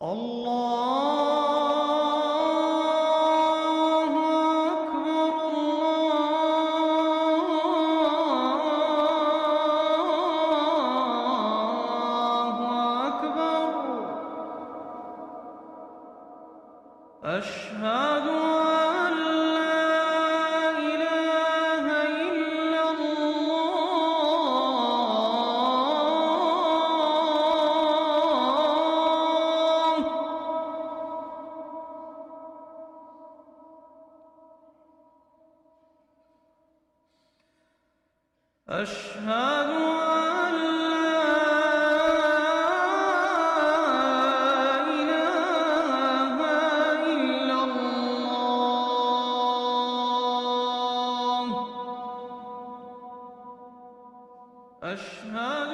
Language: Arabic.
الله أكبر الله أكبر. أشهد أن لا إله إلا الله. أشهد أن لا إله إلا الله. أشهد